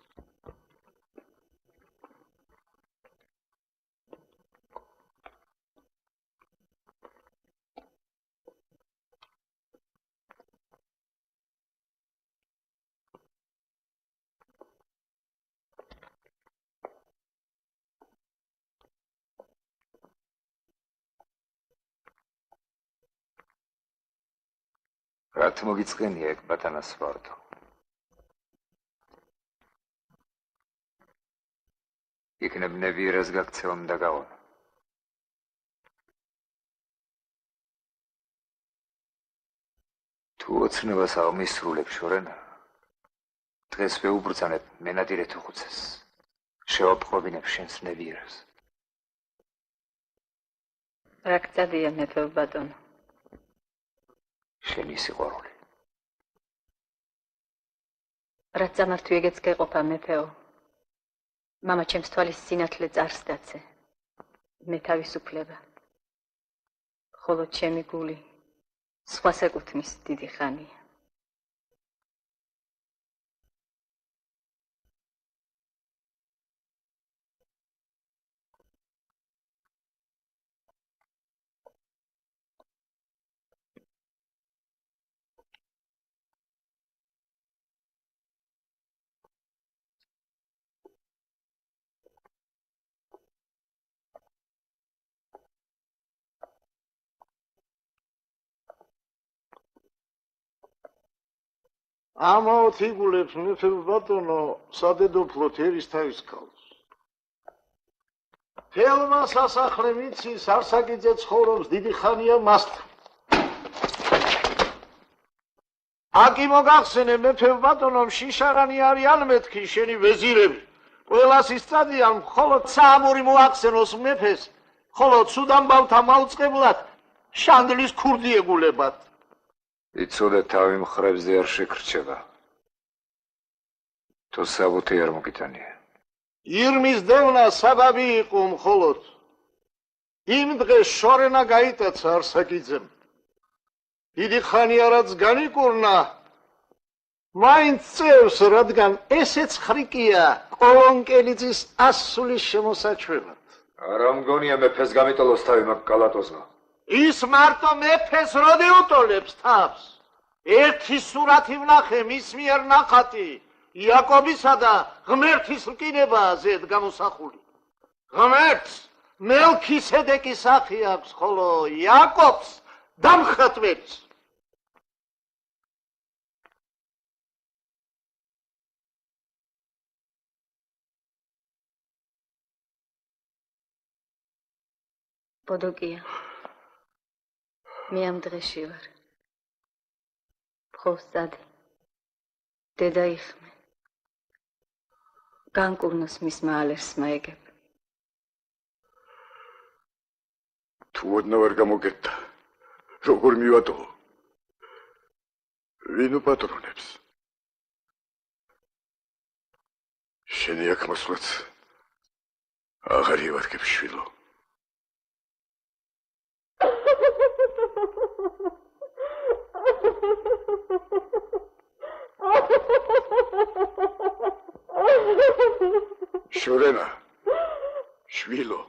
რათ მოგიწყენია ეგ ბატანასვარდო? იქნებ ნებიერას გაქცევამ და გავონა. თუ ოცნებას აღმისრულებ შორენა, დღეს ვეუბრძანებ მენადირეთ უხუცეს, შევაპყრობინებ შენს ნებიერას. რა გწადია მეფე ბატონო? შენი სიყვარული. რაც ამართვი ეგეც გეყოფა მეფეო. მამა ჩემს თვალის სინათლე წარს დაცე. მე თავისუფლება. ხოლო ჩემი გული სხვას ეკუთვნის დიდი ხანია. ამაოთ იგულებს მეფე ბატონო სადედოფლოთ ერისთავის ქალს. თელმა სასახლე მიცის არსაკიძე ცხოვრობს დიდი ხანია მასთან. აკი მოგახსენე მეფე ბატონო შიშარანი არიან მეთქი შენი ვეზირები. ყველას ისწადიან მხოლოდ საამური მოახსენოს მეფეს, ხოლო ცუდამბავთა მაუწყებლად შანდლის ქურდი ეგულებათ. იცოდე თავი მხრებზე არ შეკრჩება. თუ საბუთი არ მოგიტანია. ირმის დევნა საბაბი იყო მხოლოდ. იმ დღეს შორენა გაიტაცა არსაკიძემ. დიდი ხანია რაც განიკურნა, მაინც წევს, რადგან ესეც ხრიკია კოლონკელიძის ასulis შემოსაჩვევად. არა მგონია მეფეს გამიტოლოს თავი მაგ კალატოზმა. ის მარტო მეფეს როდი უტოლებს თავს. ერთი სურათი ვნახე მის მიერ ნახატი, იაკობისა და ღმერთის რკინებაა ზედ გამოსახული. ღმერთს მელქისედეკის სახე აქვს, ხოლო იაკობს დამხატვებს. ბოდოკია, მე ამ დღეში ვარ. მხოლსად დედა იხმე. განკურნოს მის მალერს მაეგებ. თუ ოდნა ვერ გამოგეთდა, როგორ მივატოვო? ვინ უპატრონებს? შენი აქ მოსვლაც აღარ ივადგებ შვილო. შორენა, შვილო.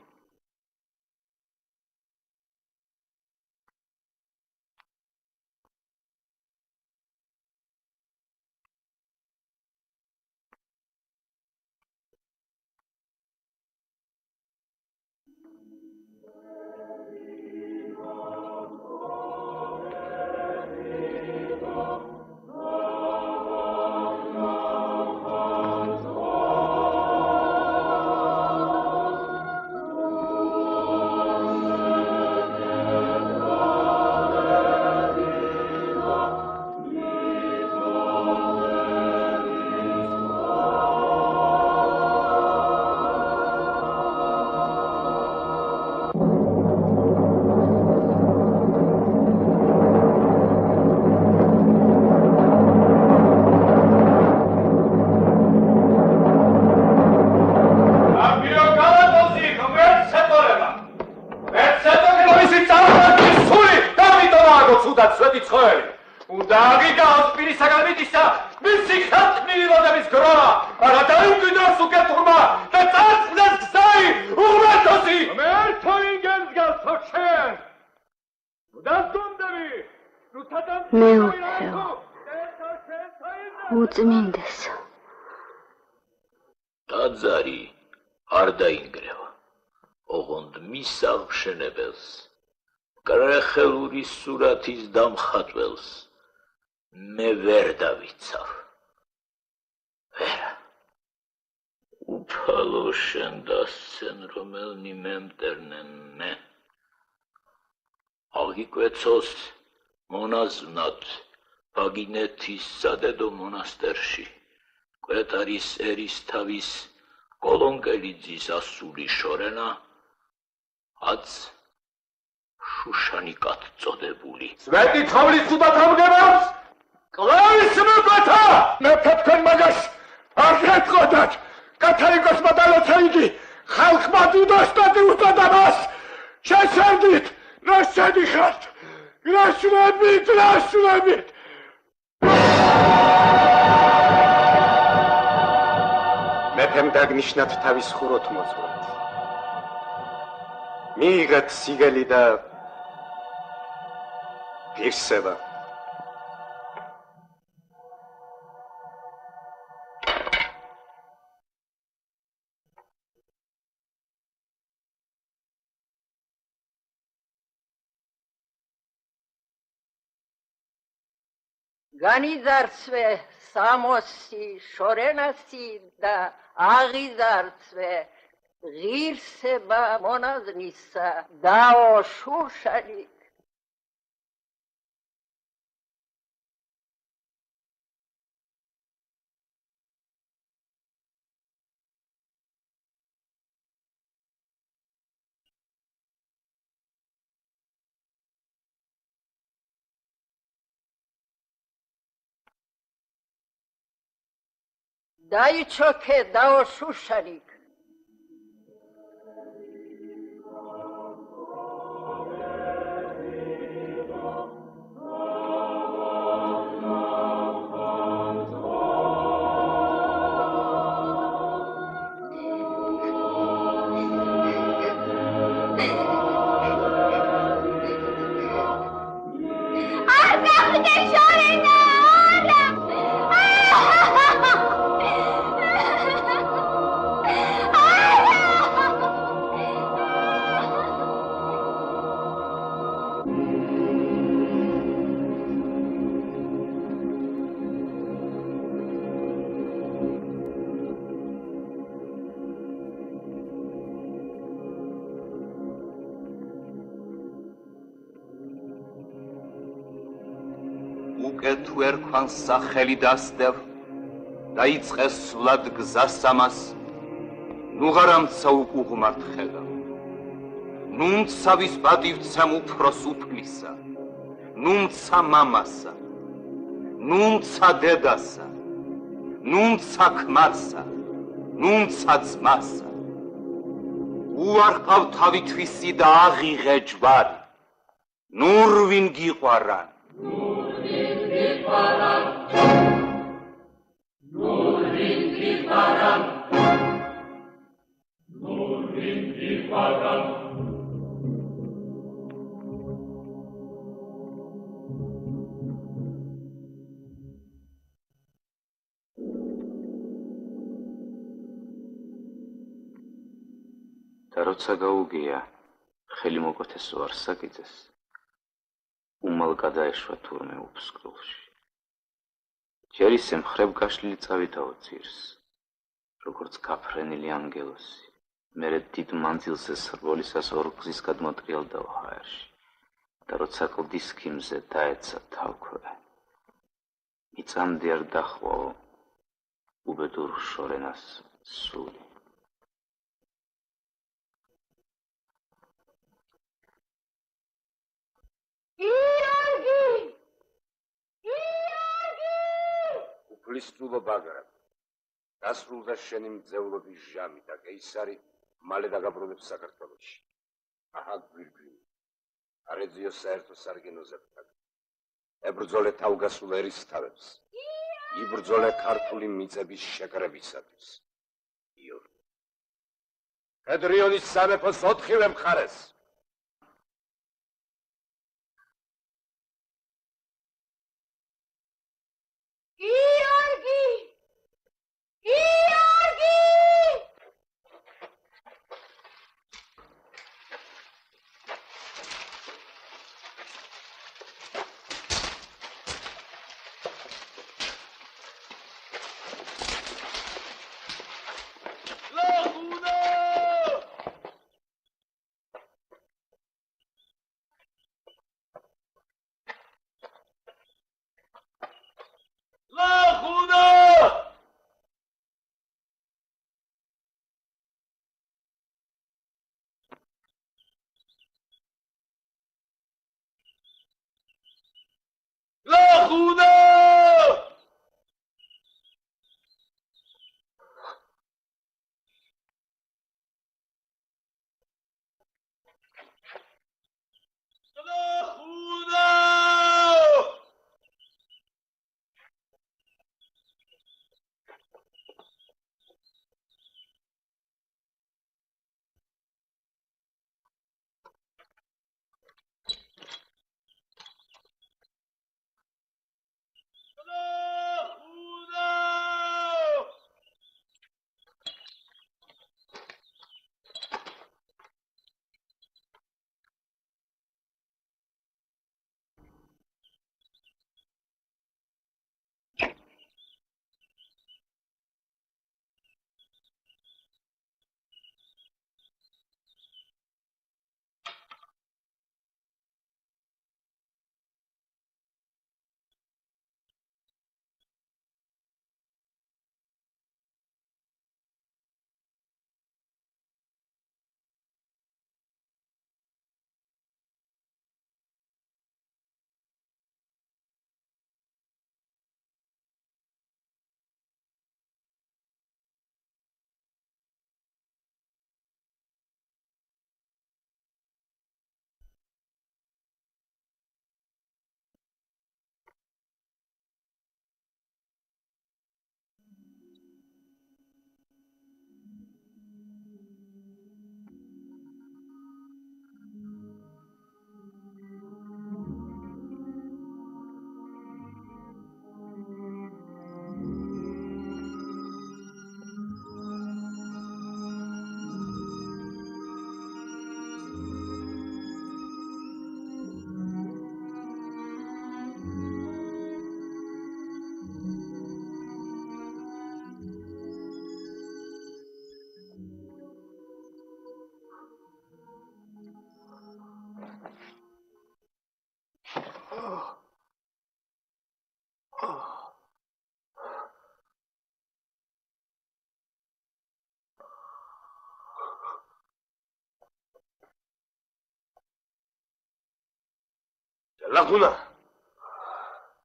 უწმინდესო. ტაძარი არ დაინგრევა. ოღონდ მის აღმშენებელს, კრეხელური სურათის დამხატველს მე ვერ დავიცავ. ვერა. უფალო შენ დასცენ, რომელნი მემტერნენ მე. აღიკვეცოს მონაზვნად ბაგინეთის სადედო მონასტერში, კვეტარის ერისთავის კოლონკელიძის ასული შორენა, აც შუშანიკად წოდებული. სვეტი თავლის თუდად ამგებავს? კლავის მოკვეთა! მეფე თქვენ მაგას არ გეტყოდათ. კათოლიკოსმა დალოცა იგი, ხალხმა დიდოსტატი უწოდა მას. შესერდით, რა შედიხართ? გრაშლებით! მეფემ დაგნიშნათ თავის ხუროთ მოძღვართ. მიიღეთ სიგელი და ღირსება. განიზარცვე სამოსი შორენასი და აღიზარცვე ღირსება მონაზნისა დაო შუშალიკ. დაიჩოქე დაო შუშალიკ. უკეთ ვერქვანს სახელი დასდევ, დაიწყეს სვლად გზასამას, ნუღარამცა უკუღმართ ხელა. ნუნცა ვის პატივცემ უფროს უფლისა, ნუნცა მამასა, ნუნცა დედასა, ნუნცა ქმარსა, ნუნცა ძმასა. უარყავ თავითვისი და აღიღე ჯვარი, ნურვინ გიყვარან. და როცა გაუგია ხელი მოკვეთესო არსაკიძეს, უმალ გადაეშვა თურმე უფსკრულში. ჯერ ისე მხრებ გაშლილი წავიდაო ძირს, როგორც გაფრენილი ანგელოსი, მერე დიდ მანძილზე სრბოლისას ორგზის გადმოტრიალდაო ჰაერში, და როცა კლდის ქიმზე დაეცა თავქვე, მიწამდე არ დახვაო უბედურ შორენას სული. უფლისწულო ბაგრატ, დასრულდა შენი მძევლობის ჟამი და კეისარი მალე დაგაბრუნებს საქართველოში. აჰა გვირგვინი, არეძიო საერთო სარგენოზე ვთაგ. ებრძოლე თავგასულ ერისთავებს, იბრძოლე ქართული მიწების შეკრებისათვის. იორგი. ჰედრიონის სამეფოს 4-ვე მხარეს. Love!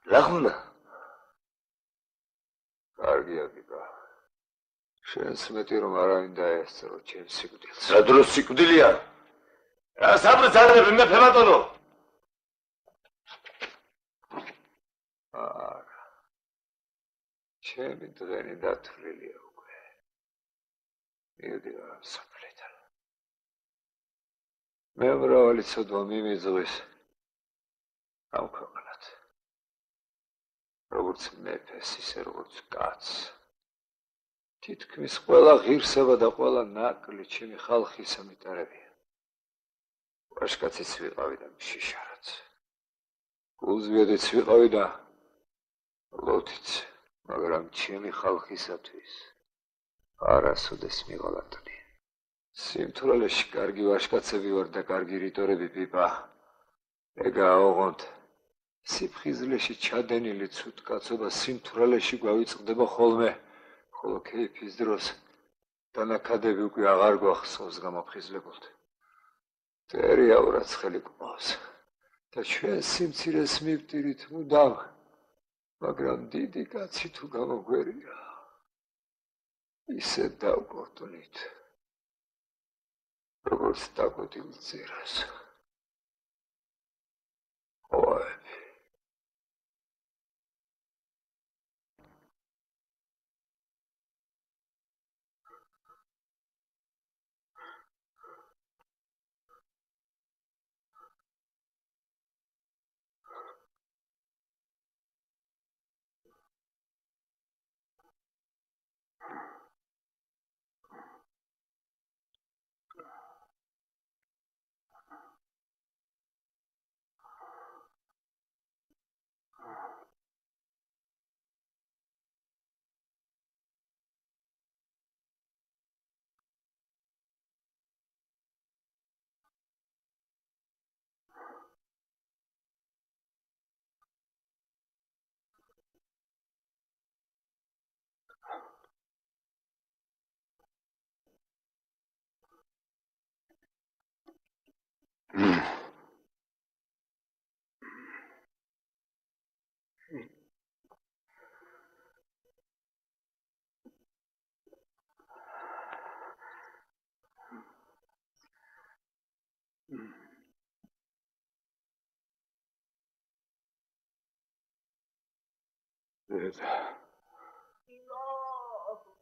ლახუნა. კარგია გიგა. შენს მეტი რომ არავინ დაესწრო ჩემს სიკვდილს. რა დროს სიკვდილია? რა საბრძანები მეფე ბატონო? არა. ჩემი დღენი დათვლილია უკვე. მიდი რა საფლიდან. მე მრავალი ცოდვა მიმიძღვის ამ ქვეყნად. როგორც მეფეს, ისე როგორც კაცს. თითქმის ყველა ღირსება და ყველა ნაკლი ჩემი ხალხისა მიტარებია. ვაშკაციც ვიყავი და მშიშარაც. გულზვიადიც ვიყავი და ლოთიც, მაგრამ ჩემი ხალხისათვის არასოდეს მიღალატნი. სიმთვრალეში კარგი ვაშკაცები ვარ და კარგი რიტორები პიპა. ეგა ოღონდ სიფხიზლეში ჩადენილი ცუდ კაცობა სიმთვრალეში გვავიწყდება ხოლმე, ხოლო ქეიფის დროს დანაკადები უკვე აღარ გვახსოვს გამაფხიზლებულთ. მტერი აურაცხელი გყავს და ჩვენ სიმცირეს მივტირით მუდამ, მაგრამ დიდი კაცი თუ გამოგვერია, ისე დავკორტუნით, როგორც დაკოდილ ძირას. ოვები.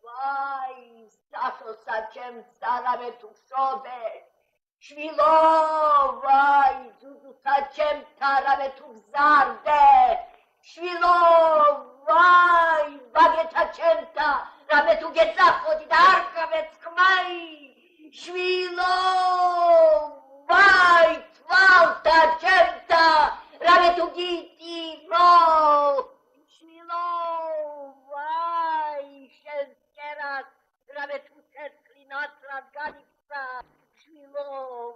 Vai, stato sacem starame tu sobe. Shvilo, vai, tu sacem tarame tu zarde. Shvilo, vai, bageta centa, rame tu gezafodi darka vetskmai. Shvilo, vai, tvalta centa, rame tu giti, ro. Vai, შენსკერას, რამე თუ ცეცხლი ნაცრად განიქცა. შვილო,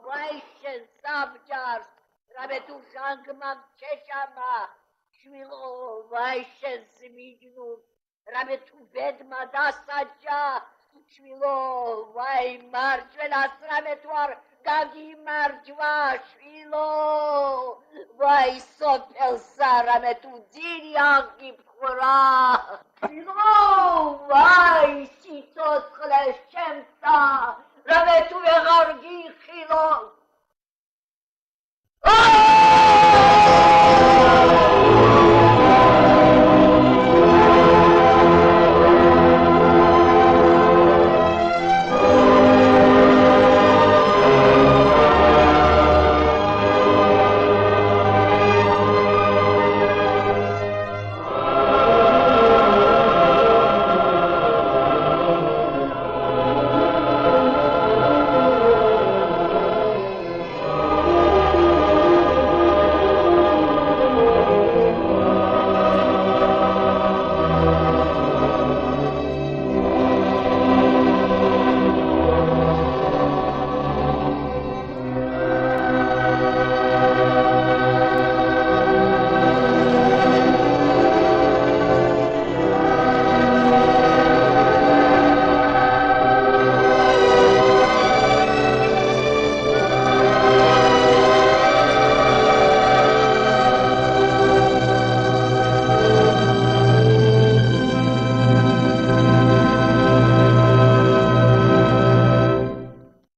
vai, შენ საბჯარს, რამე თუ ჟანგმა შეშამა. შვილო, vai, შენ სიმიჯნურს, რამე თუ ბედმა დასაჯა. შვილო, vai, მარჯვენას, რამე თუ არ გაგიმარჯვა. შვილო, vai, სოფელსა, რამე თუ ძირი აღგიფხვრა.